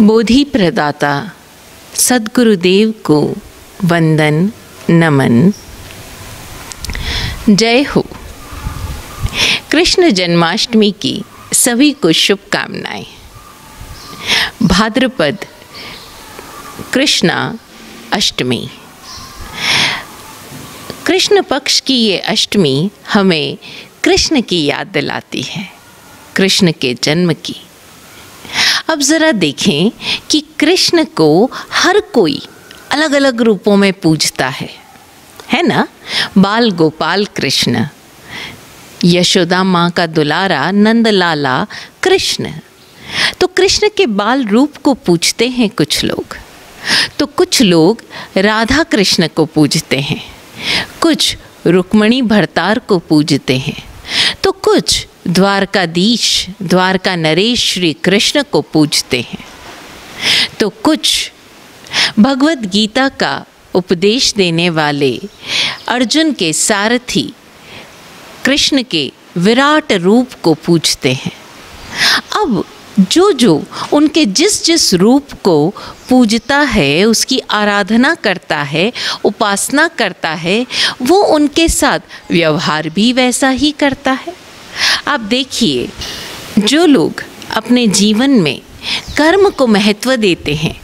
बोधि प्रदाता सद्गुरुदेव को वंदन नमन। जय हो। कृष्ण जन्माष्टमी की सभी को शुभकामनाएं। भाद्रपद कृष्णा अष्टमी, कृष्ण पक्ष की ये अष्टमी हमें कृष्ण की याद दिलाती है, कृष्ण के जन्म की। अब ज़रा देखें कि कृष्ण को हर कोई अलग अलग रूपों में पूजता है ना। बाल गोपाल कृष्ण, यशोदा माँ का दुलारा नंदलाला कृष्ण। तो कृष्ण के बाल रूप को पूजते हैं कुछ लोग, तो कुछ लोग राधा कृष्ण को पूजते हैं, कुछ रुक्मणी भरतार को पूजते हैं, तो कुछ द्वारकाधीश द्वारका नरेश श्री कृष्ण को पूजते हैं, तो कुछ भगवत गीता का उपदेश देने वाले अर्जुन के सारथी कृष्ण के विराट रूप को पूजते हैं। अब जो उनके जिस रूप को पूजता है, उसकी आराधना करता है, उपासना करता है, वो उनके साथ व्यवहार भी वैसा ही करता है। आप देखिए, जो लोग अपने जीवन में कर्म को महत्व देते हैं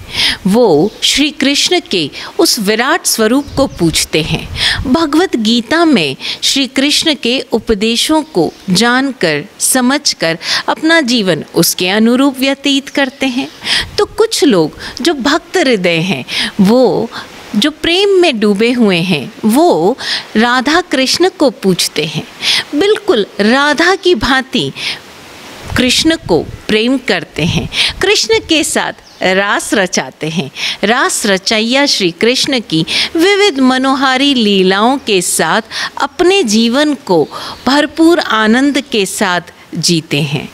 वो श्री कृष्ण के उस विराट स्वरूप को पूजते हैं। भगवत गीता में श्री कृष्ण के उपदेशों को जानकर समझकर अपना जीवन उसके अनुरूप व्यतीत करते हैं। तो कुछ लोग जो भक्त हृदय हैं, वो जो प्रेम में डूबे हुए हैं, वो राधा कृष्ण को पूजते हैं, बिल्कुल राधा की भांति कृष्ण को प्रेम करते हैं, कृष्ण के साथ रास रचाते हैं। रास रचैया श्री कृष्ण की विविध मनोहारी लीलाओं के साथ अपने जीवन को भरपूर आनंद के साथ जीते हैं,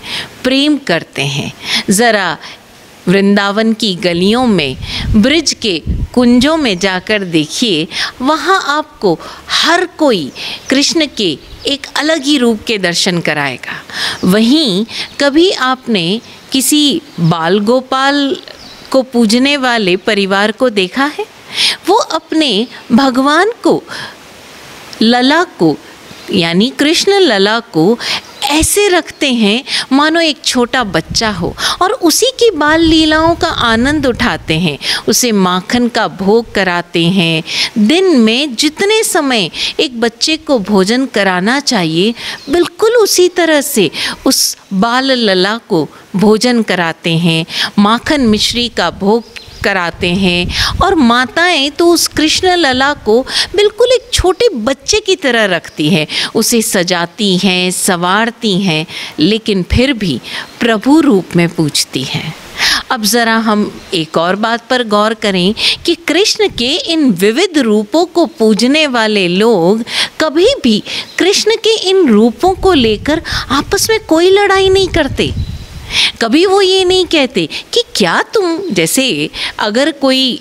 प्रेम करते हैं। ज़रा वृंदावन की गलियों में, ब्रिज के कुंजों में जाकर देखिए, वहाँ आपको हर कोई कृष्ण के एक अलग ही रूप के दर्शन कराएगा। वहीं कभी आपने किसी बाल गोपाल को पूजने वाले परिवार को देखा है? वो अपने भगवान को, लला को, यानी कृष्ण लला को ऐसे रखते हैं मानो एक छोटा बच्चा हो, और उसी की बाल लीलाओं का आनंद उठाते हैं, उसे माखन का भोग कराते हैं। दिन में जितने समय एक बच्चे को भोजन कराना चाहिए, बिल्कुल उसी तरह से उस बाल लला को भोजन कराते हैं, माखन मिश्री का भोग कराते हैं। और माताएं तो उस कृष्ण लला को बिल्कुल एक छोटे बच्चे की तरह रखती हैं, उसे सजाती हैं, संवारती हैं, लेकिन फिर भी प्रभु रूप में पूजती हैं। अब ज़रा हम एक और बात पर गौर करें कि कृष्ण के इन विविध रूपों को पूजने वाले लोग कभी भी कृष्ण के इन रूपों को लेकर आपस में कोई लड़ाई नहीं करते। कभी वो ये नहीं कहते कि क्या तुम, जैसे अगर कोई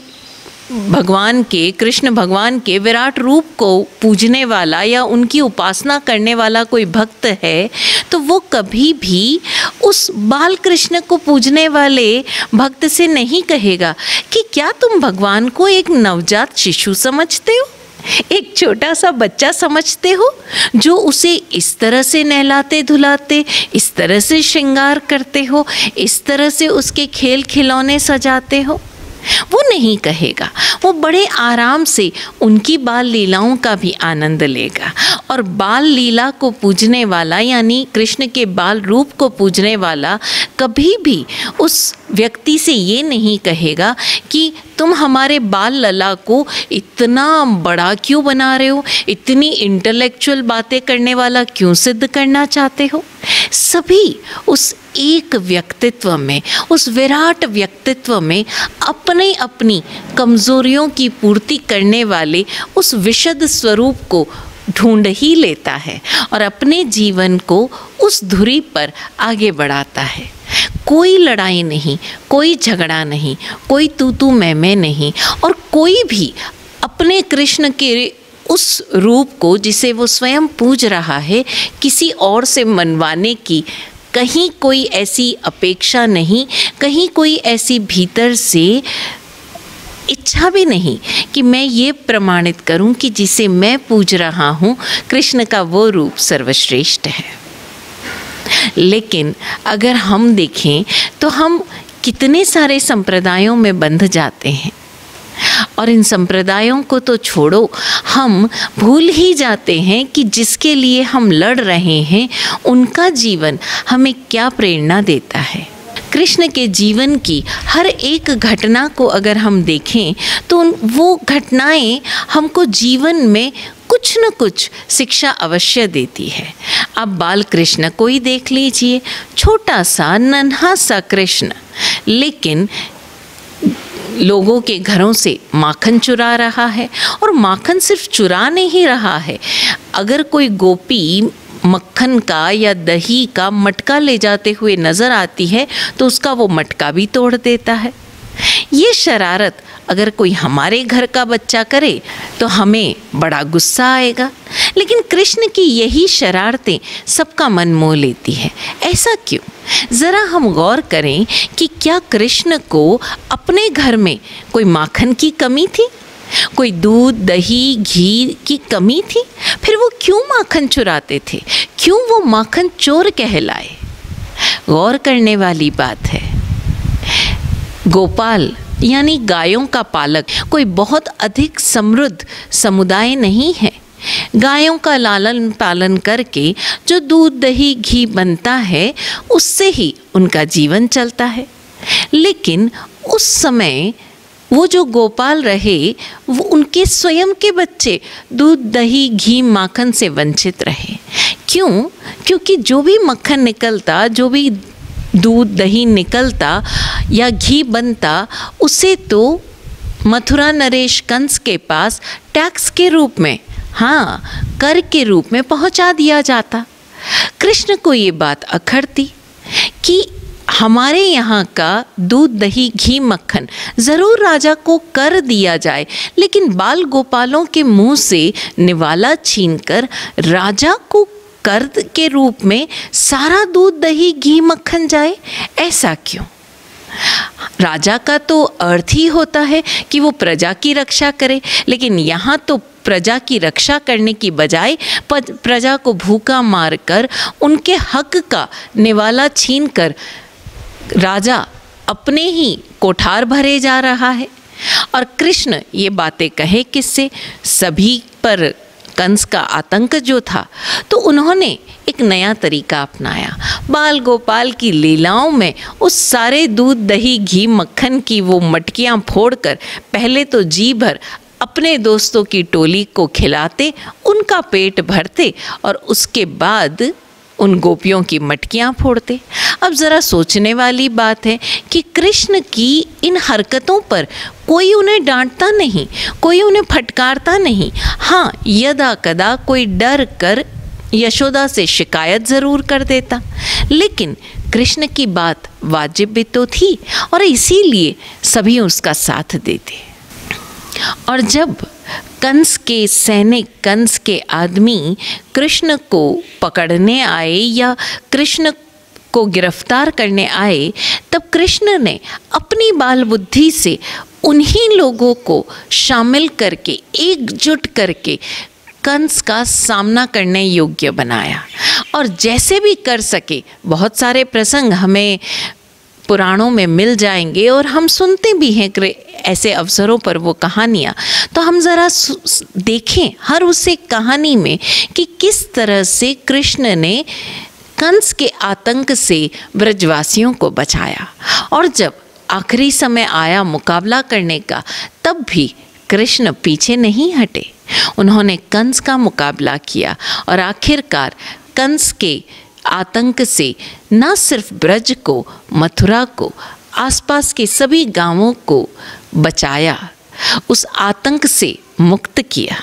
भगवान के, कृष्ण भगवान के विराट रूप को पूजने वाला या उनकी उपासना करने वाला कोई भक्त है, तो वो कभी भी उस बाल कृष्ण को पूजने वाले भक्त से नहीं कहेगा कि क्या तुम भगवान को एक नवजात शिशु समझते हो, एक छोटा सा बच्चा समझते हो, जो उसे इस तरह से नहलाते धुलाते, इस तरह से श्रृंगार करते हो, इस तरह से उसके खेल खिलौने सजाते हो। वो नहीं कहेगा, वो बड़े आराम से उनकी बाल लीलाओं का भी आनंद लेगा। और बाल लीला को पूजने वाला, यानी कृष्ण के बाल रूप को पूजने वाला, कभी भी उस व्यक्ति से ये नहीं कहेगा कि तुम हमारे बाल लला को इतना बड़ा क्यों बना रहे हो, इतनी इंटेलेक्चुअल बातें करने वाला क्यों सिद्ध करना चाहते हो। सभी उस एक व्यक्तित्व में, उस विराट व्यक्तित्व में अपने अपनी कमजोरियों की पूर्ति करने वाले उस विशुद्ध स्वरूप को ढूंढ ही लेता है और अपने जीवन को उस धुरी पर आगे बढ़ाता है। कोई लड़ाई नहीं, कोई झगड़ा नहीं, कोई तू मैं नहीं, और कोई भी अपने कृष्ण के उस रूप को, जिसे वो स्वयं पूज रहा है, किसी और से मनवाने की कहीं कोई ऐसी अपेक्षा नहीं, कहीं कोई ऐसी भीतर से इच्छा भी नहीं कि मैं ये प्रमाणित करूं कि जिसे मैं पूज रहा हूं कृष्ण का वो रूप सर्वश्रेष्ठ है। लेकिन अगर हम देखें तो हम कितने सारे संप्रदायों में बंध जाते हैं, और इन संप्रदायों को तो छोड़ो, हम भूल ही जाते हैं कि जिसके लिए हम लड़ रहे हैं उनका जीवन हमें क्या प्रेरणा देता है। कृष्ण के जीवन की हर एक घटना को अगर हम देखें तो वो घटनाएं हमको जीवन में कुछ न कुछ शिक्षा अवश्य देती है। आप बाल कृष्ण को ही देख लीजिए, छोटा सा नन्हा सा कृष्ण, लेकिन लोगों के घरों से माखन चुरा रहा है। और माखन सिर्फ चुरा नहीं रहा है, अगर कोई गोपी मक्खन का या दही का मटका ले जाते हुए नज़र आती है तो उसका वो मटका भी तोड़ देता है। ये शरारत अगर कोई हमारे घर का बच्चा करे तो हमें बड़ा गुस्सा आएगा, लेकिन कृष्ण की यही शरारतें सबका मन मोह लेती है। ऐसा क्यों? ज़रा हम गौर करें कि क्या कृष्ण को अपने घर में कोई माखन की कमी थी, कोई दूध दही घी की कमी थी? फिर वो क्यों माखन चुराते थे? क्यों वो माखन चोर कहलाए? गौर करने वाली बात है। गोपाल यानी गायों का पालक कोई बहुत अधिक समृद्ध समुदाय नहीं है। गायों का लालन पालन करके जो दूध दही घी बनता है उससे ही उनका जीवन चलता है। लेकिन उस समय वो जो गोपाल रहे वो उनके स्वयं के बच्चे दूध दही घी माखन से वंचित रहे। क्यों? क्योंकि जो भी मक्खन निकलता, जो भी दूध दही निकलता या घी बनता, उसे तो मथुरा नरेश कंस के पास टैक्स के रूप में, हाँ, कर के रूप में पहुंचा दिया जाता। कृष्ण को ये बात अखरती कि हमारे यहाँ का दूध दही घी मक्खन ज़रूर राजा को कर दिया जाए, लेकिन बाल गोपालों के मुंह से निवाला छीनकर राजा को कर के रूप में सारा दूध दही घी मक्खन जाए। ऐसा क्यों? राजा का तो अर्थ ही होता है कि वो प्रजा की रक्षा करे, लेकिन यहाँ तो प्रजा की रक्षा करने की बजाय प्रजा को भूखा मारकर उनके हक का निवाला छीनकर राजा अपने ही कोठार भरे जा रहा है। और कृष्ण ये बातें कहे किससे? सभी पर कंस का आतंक जो था, तो उन्होंने एक नया तरीका अपनाया। बाल गोपाल की लीलाओं में उस सारे दूध दही घी मक्खन की वो मटकियाँ फोड़कर पहले तो जी भर अपने दोस्तों की टोली को खिलाते, उनका पेट भरते और उसके बाद उन गोपियों की मटकियाँ फोड़ते। अब ज़रा सोचने वाली बात है कि कृष्ण की इन हरकतों पर कोई उन्हें डांटता नहीं, कोई उन्हें फटकारता नहीं। हाँ, यदा कदा कोई डर कर यशोदा से शिकायत ज़रूर कर देता, लेकिन कृष्ण की बात वाजिब भी तो थी और इसीलिए सभी उसका साथ देते। और जब कंस के सैनिक, कंस के आदमी कृष्ण को पकड़ने आए या कृष्ण को गिरफ्तार करने आए, तब कृष्ण ने अपनी बाल बुद्धि से उन्हीं लोगों को शामिल करके, एकजुट करके कंस का सामना करने योग्य बनाया। और जैसे भी कर सके, बहुत सारे प्रसंग हमें पुराणों में मिल जाएंगे और हम सुनते भी हैं ऐसे अवसरों पर वो कहानियाँ, तो हम ज़रा देखें हर उस कहानी में कि किस तरह से कृष्ण ने कंस के आतंक से ब्रजवासियों को बचाया। और जब आखिरी समय आया मुकाबला करने का, तब भी कृष्ण पीछे नहीं हटे। उन्होंने कंस का मुकाबला किया और आखिरकार कंस के आतंक से न सिर्फ ब्रज को, मथुरा को, आसपास के सभी गांवों को बचाया, उस आतंक से मुक्त किया।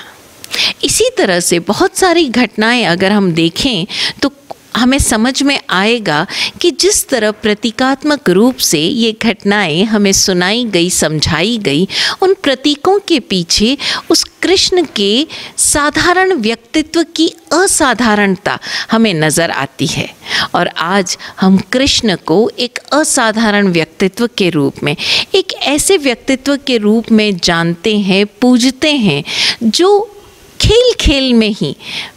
इसी तरह से बहुत सारी घटनाएं अगर हम देखें तो हमें समझ में आएगा कि जिस तरह प्रतीकात्मक रूप से ये घटनाएं हमें सुनाई गई, समझाई गई, उन प्रतीकों के पीछे उस कृष्ण के साधारण व्यक्तित्व की असाधारणता हमें नज़र आती है। और आज हम कृष्ण को एक असाधारण व्यक्तित्व के रूप में, एक ऐसे व्यक्तित्व के रूप में जानते हैं, पूजते हैं, जो खेल खेल में ही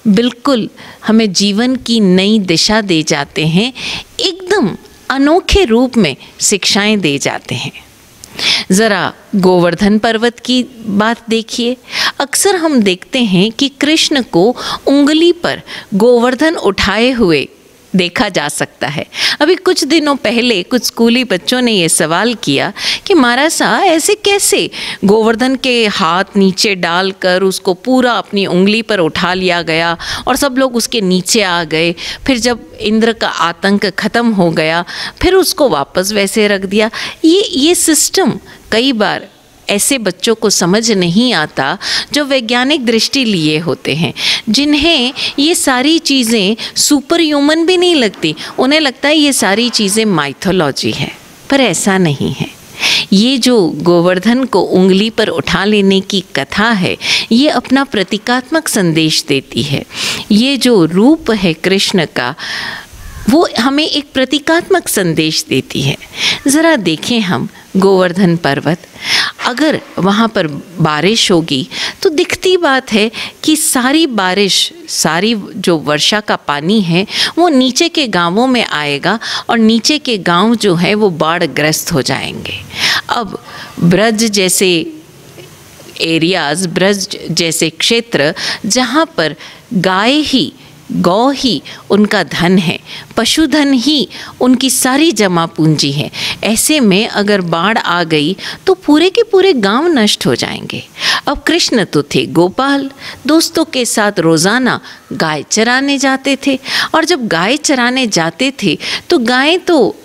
बिल्कुल हमें जीवन की नई दिशा दे जाते हैं, एकदम अनोखे रूप में शिक्षाएं दे जाते हैं। ज़रा गोवर्धन पर्वत की बात देखिए। अक्सर हम देखते हैं कि कृष्ण को उंगली पर गोवर्धन उठाए हुए देखा जा सकता है। अभी कुछ दिनों पहले कुछ स्कूली बच्चों ने ये सवाल किया कि महाराज साहब ऐसे कैसे गोवर्धन के हाथ नीचे डालकर उसको पूरा अपनी उंगली पर उठा लिया गया और सब लोग उसके नीचे आ गए, फिर जब इंद्र का आतंक खत्म हो गया फिर उसको वापस वैसे रख दिया। ये सिस्टम कई बार ऐसे बच्चों को समझ नहीं आता जो वैज्ञानिक दृष्टि लिए होते हैं, जिन्हें ये सारी चीज़ें सुपर ह्यूमन भी नहीं लगती। उन्हें लगता है ये सारी चीज़ें माइथोलॉजी है, पर ऐसा नहीं है। ये जो गोवर्धन को उंगली पर उठा लेने की कथा है, ये अपना प्रतीकात्मक संदेश देती है। ये जो रूप है कृष्ण का, वो हमें एक प्रतीकात्मक संदेश देती है। ज़रा देखें हम गोवर्धन पर्वत, अगर वहाँ पर बारिश होगी तो दिखती बात है कि सारी बारिश, सारी जो वर्षा का पानी है वो नीचे के गांवों में आएगा और नीचे के गांव जो है वो बाढ़ ग्रस्त हो जाएंगे। अब ब्रज जैसे एरियाज़, ब्रज जैसे क्षेत्र जहाँ पर गौ ही उनका धन है, पशुधन ही उनकी सारी जमा पूंजी है, ऐसे में अगर बाढ़ आ गई तो पूरे के पूरे गांव नष्ट हो जाएंगे। अब कृष्ण तो थे गोपाल, दोस्तों के साथ रोज़ाना गाय चराने जाते थे, और जब गाय चराने जाते थे तो गायें तो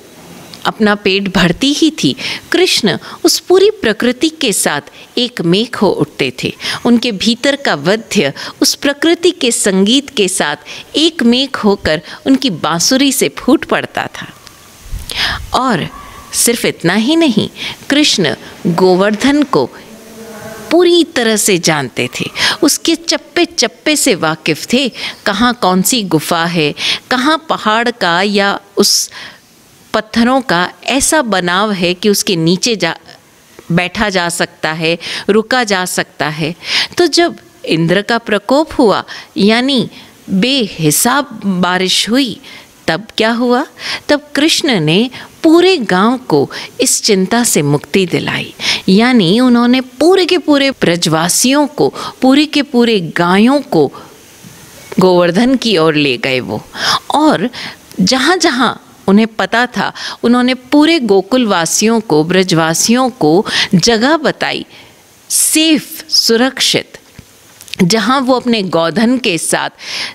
अपना पेट भरती ही थी। कृष्ण उस पूरी प्रकृति के साथ एक मेक हो उठते थे। उनके भीतर का वाद्य उस प्रकृति के संगीत के साथ एक मेक होकर उनकी बांसुरी से फूट पड़ता था। और सिर्फ इतना ही नहीं, कृष्ण गोवर्धन को पूरी तरह से जानते थे, उसके चप्पे चप्पे से वाकिफ़ थे। कहाँ कौन सी गुफा है, कहाँ पहाड़ का या उस पत्थरों का ऐसा बनाव है कि उसके नीचे बैठा जा सकता है, रुका जा सकता है। तो जब इंद्र का प्रकोप हुआ, यानी बेहिसाब बारिश हुई, तब क्या हुआ? तब कृष्ण ने पूरे गांव को इस चिंता से मुक्ति दिलाई। यानी उन्होंने पूरे के पूरे ब्रजवासियों को, पूरे के पूरे गायों को गोवर्धन की ओर ले गए वो, और जहाँ जहाँ उन्हें पता था उन्होंने पूरे गोकुल वासियों को, ब्रजवासियों को जगह बताई, सेफ, सुरक्षित, जहाँ वो अपने गोधन के साथ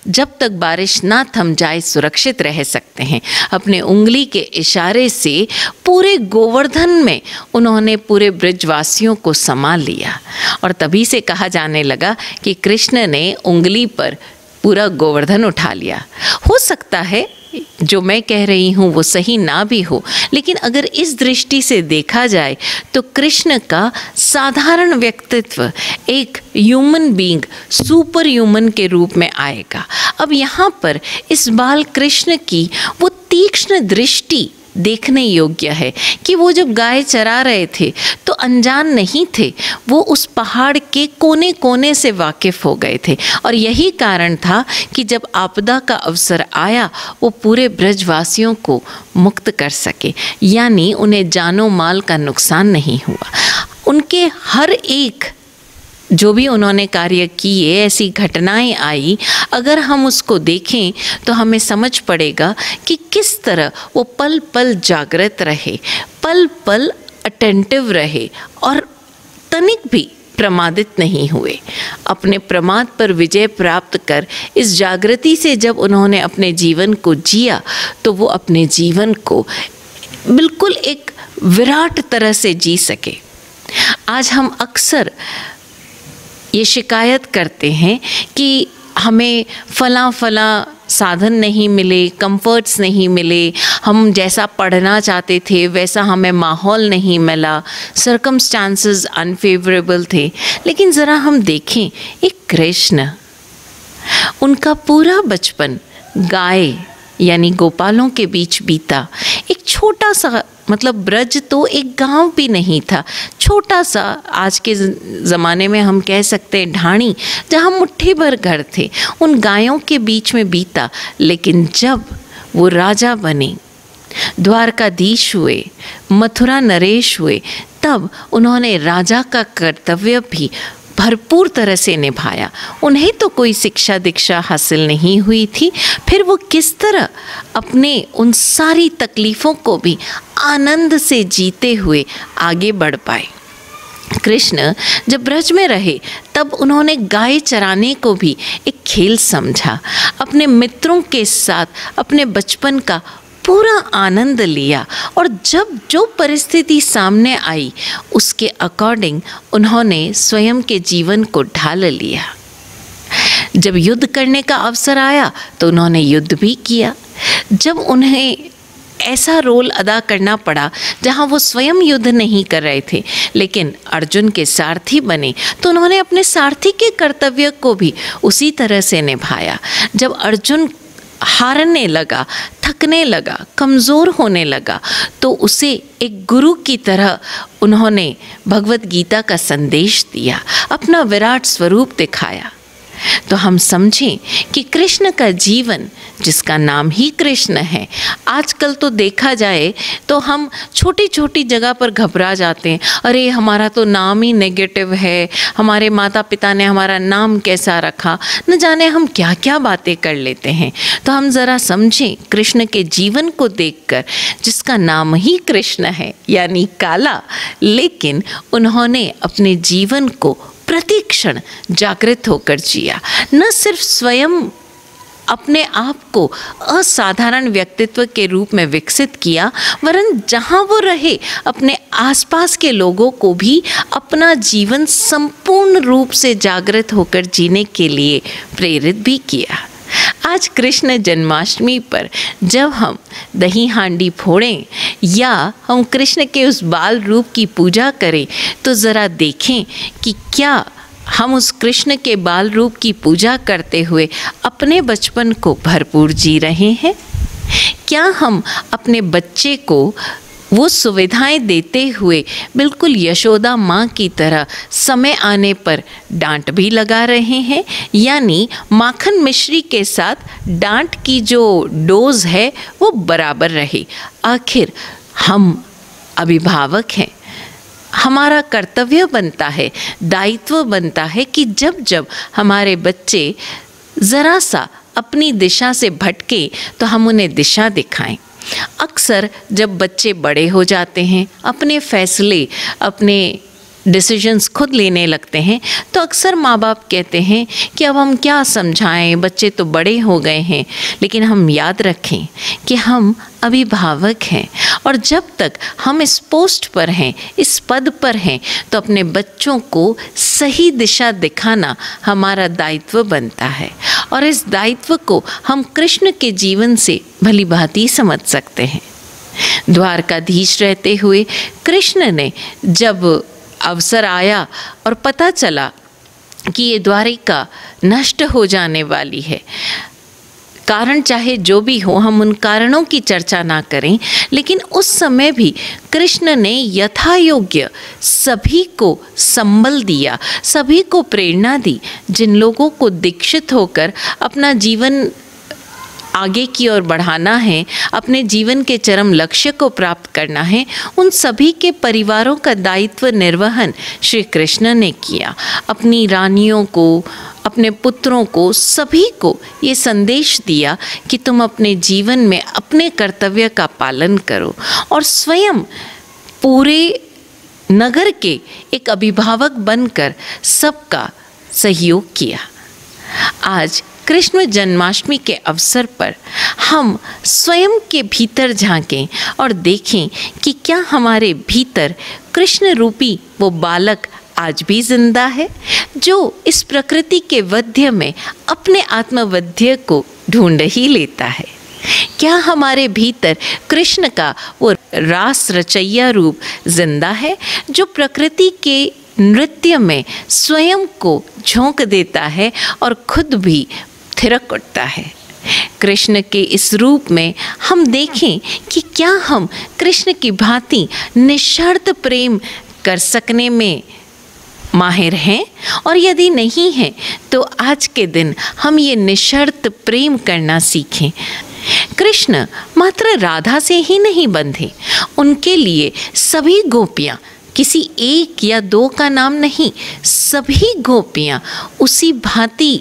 जब तक बारिश ना थम जाए सुरक्षित रह सकते हैं। अपने उंगली के इशारे से पूरे गोवर्धन में उन्होंने पूरे ब्रजवासियों को संभाल लिया, और तभी से कहा जाने लगा कि कृष्ण ने उंगली पर पूरा गोवर्धन उठा लिया। हो सकता है जो मैं कह रही हूँ वो सही ना भी हो, लेकिन अगर इस दृष्टि से देखा जाए तो कृष्ण का साधारण व्यक्तित्व एक ह्यूमन बीइंग, सुपर ह्यूमन के रूप में आएगा। अब यहाँ पर इस बाल कृष्ण की वो तीक्ष्ण दृष्टि देखने योग्य है कि वो जब गाय चरा रहे थे तो अनजान नहीं थे, वो उस पहाड़ के कोने कोने से वाकिफ़ हो गए थे, और यही कारण था कि जब आपदा का अवसर आया वो पूरे ब्रजवासियों को मुक्त कर सके, यानी उन्हें जानो माल का नुकसान नहीं हुआ। उनके हर एक जो भी उन्होंने कार्य किए, ऐसी घटनाएं आई, अगर हम उसको देखें तो हमें समझ पड़ेगा कि किस तरह वो पल पल जागृत रहे, पल पल अटेंटिव रहे और तनिक भी प्रमादित नहीं हुए। अपने प्रमाद पर विजय प्राप्त कर इस जागृति से जब उन्होंने अपने जीवन को जिया तो वो अपने जीवन को बिल्कुल एक विराट तरह से जी सके। आज हम अक्सर ये शिकायत करते हैं कि हमें फला साधन नहीं मिले, कंफर्ट्स नहीं मिले, हम जैसा पढ़ना चाहते थे वैसा हमें माहौल नहीं मिला, सर्कमस्टांसेस अनफेवरेबल थे। लेकिन ज़रा हम देखें, एक कृष्ण, उनका पूरा बचपन गाय यानी गोपालों के बीच बीता। एक छोटा सा, मतलब ब्रज तो एक गांव भी नहीं था, छोटा सा, आज के ज़माने में हम कह सकते हैं ढाणी, जहाँ मुट्ठी भर घर थे, उन गायों के बीच में बीता। लेकिन जब वो राजा बने, द्वारकाधीश हुए, मथुरा नरेश हुए, तब उन्होंने राजा का कर्तव्य भी भरपूर तरह से निभाया। उन्हें तो कोई शिक्षा दीक्षा हासिल नहीं हुई थी, फिर वो किस तरह अपने उन सारी तकलीफ़ों को भी आनंद से जीते हुए आगे बढ़ पाए। कृष्ण जब ब्रज में रहे तब उन्होंने गाय चराने को भी एक खेल समझा, अपने मित्रों के साथ अपने बचपन का पूरा आनंद लिया, और जब जो परिस्थिति सामने आई उसके अकॉर्डिंग उन्होंने स्वयं के जीवन को ढाल लिया। जब युद्ध करने का अवसर आया तो उन्होंने युद्ध भी किया। जब उन्हें ऐसा रोल अदा करना पड़ा जहां वो स्वयं युद्ध नहीं कर रहे थे लेकिन अर्जुन के सारथी बने, तो उन्होंने अपने सारथी के कर्तव्य को भी उसी तरह से निभाया। जब अर्जुन हारने लगा, थकने लगा, कमज़ोर होने लगा, तो उसे एक गुरु की तरह उन्होंने भगवत गीता का संदेश दिया, अपना विराट स्वरूप दिखाया। तो हम समझें कि कृष्ण का जीवन, जिसका नाम ही कृष्ण है, आजकल तो देखा जाए तो हम छोटी छोटी जगह पर घबरा जाते हैं, अरे हमारा तो नाम ही नेगेटिव है, हमारे माता पिता ने हमारा नाम कैसा रखा, न जाने हम क्या क्या बातें कर लेते हैं। तो हम ज़रा समझें कृष्ण के जीवन को देखकर, जिसका नाम ही कृष्ण है यानी काला, लेकिन उन्होंने अपने जीवन को प्रतिक्षण जागृत होकर जिया। न सिर्फ स्वयं अपने आप को असाधारण व्यक्तित्व के रूप में विकसित किया, वरन जहाँ वो रहे अपने आसपास के लोगों को भी अपना जीवन संपूर्ण रूप से जागृत होकर जीने के लिए प्रेरित भी किया। आज कृष्ण जन्माष्टमी पर जब हम दही हांडी फोड़ें या हम कृष्ण के उस बाल रूप की पूजा करें, तो ज़रा देखें कि क्या हम उस कृष्ण के बाल रूप की पूजा करते हुए अपने बचपन को भरपूर जी रहे हैं? क्या हम अपने बच्चे को वो सुविधाएं देते हुए बिल्कुल यशोदा माँ की तरह समय आने पर डांट भी लगा रहे हैं, यानी माखन मिश्री के साथ डांट की जो डोज है वो बराबर रहे? आखिर हम अभिभावक हैं, हमारा कर्तव्य बनता है, दायित्व बनता है कि जब जब हमारे बच्चे ज़रा सा अपनी दिशा से भटके तो हम उन्हें दिशा दिखाएं। अक्सर जब बच्चे बड़े हो जाते हैं, अपने फैसले, अपने डिसीजंस खुद लेने लगते हैं, तो अक्सर माँ बाप कहते हैं कि अब हम क्या समझाएं, बच्चे तो बड़े हो गए हैं। लेकिन हम याद रखें कि हम अभिभावक हैं, और जब तक हम इस पोस्ट पर हैं, इस पद पर हैं, तो अपने बच्चों को सही दिशा दिखाना हमारा दायित्व बनता है। और इस दायित्व को हम कृष्ण के जीवन से भली भांति समझ सकते हैं। द्वारकाधीश रहते हुए कृष्ण ने जब अवसर आया और पता चला कि ये द्वारिका नष्ट हो जाने वाली है, कारण चाहे जो भी हो, हम उन कारणों की चर्चा ना करें, लेकिन उस समय भी कृष्ण ने यथायोग्य सभी को संबल दिया, सभी को प्रेरणा दी। जिन लोगों को दीक्षित होकर अपना जीवन आगे की ओर बढ़ाना है, अपने जीवन के चरम लक्ष्य को प्राप्त करना है, उन सभी के परिवारों का दायित्व निर्वहन श्री कृष्ण ने किया। अपनी रानियों को, अपने पुत्रों को, सभी को ये संदेश दिया कि तुम अपने जीवन में अपने कर्तव्य का पालन करो, और स्वयं पूरे नगर के एक अभिभावक बनकर सबका सहयोग किया। आज कृष्ण जन्माष्टमी के अवसर पर हम स्वयं के भीतर झांकें और देखें कि क्या हमारे भीतर कृष्ण रूपी वो बालक आज भी जिंदा है, जो इस प्रकृति के वध्य में अपने आत्मवध्य को ढूंढ ही लेता है। क्या हमारे भीतर कृष्ण का वो रास रचैया रूप जिंदा है, जो प्रकृति के नृत्य में स्वयं को झोंक देता है और खुद भी थिरक उठता है? कृष्ण के इस रूप में हम देखें कि क्या हम कृष्ण की भांति निःशर्त प्रेम कर सकने में माहिर हैं, और यदि नहीं हैं तो आज के दिन हम ये निःशर्त प्रेम करना सीखें। कृष्ण मात्र राधा से ही नहीं बंधे, उनके लिए सभी गोपियाँ, किसी एक या दो का नाम नहीं, सभी गोपियाँ उसी भांति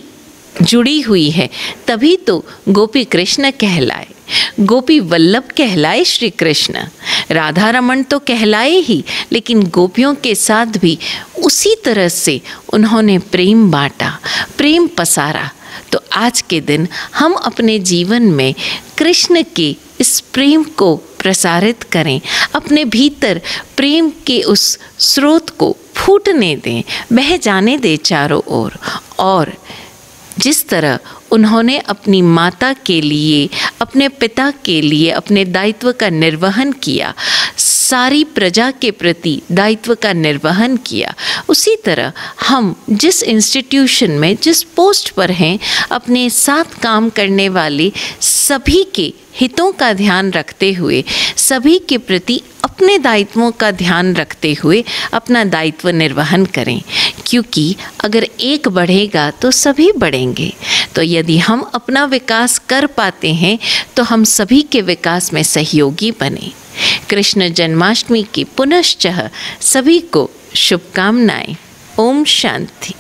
जुड़ी हुई है, तभी तो गोपी कृष्ण कहलाए, गोपी वल्लभ कहलाए श्री कृष्ण। राधा रमन तो कहलाए ही, लेकिन गोपियों के साथ भी उसी तरह से उन्होंने प्रेम बांटा, प्रेम पसारा। तो आज के दिन हम अपने जीवन में कृष्ण के इस प्रेम को प्रसारित करें, अपने भीतर प्रेम के उस स्रोत को फूटने दें, बह जाने दें चारों ओर। और जिस तरह उन्होंने अपनी माता के लिए, अपने पिता के लिए अपने दायित्व का निर्वहन किया, सारी प्रजा के प्रति दायित्व का निर्वहन किया, उसी तरह हम जिस इंस्टीट्यूशन में, जिस पोस्ट पर हैं, अपने साथ काम करने वाले सभी के हितों का ध्यान रखते हुए, सभी के प्रति अपने दायित्वों का ध्यान रखते हुए अपना दायित्व निर्वहन करें, क्योंकि अगर एक बढ़ेगा तो सभी बढ़ेंगे। तो यदि हम अपना विकास कर पाते हैं तो हम सभी के विकास में सहयोगी बने। कृष्ण जन्माष्टमी की पुनश्च सभी को शुभकामनाएं। ओम शांति।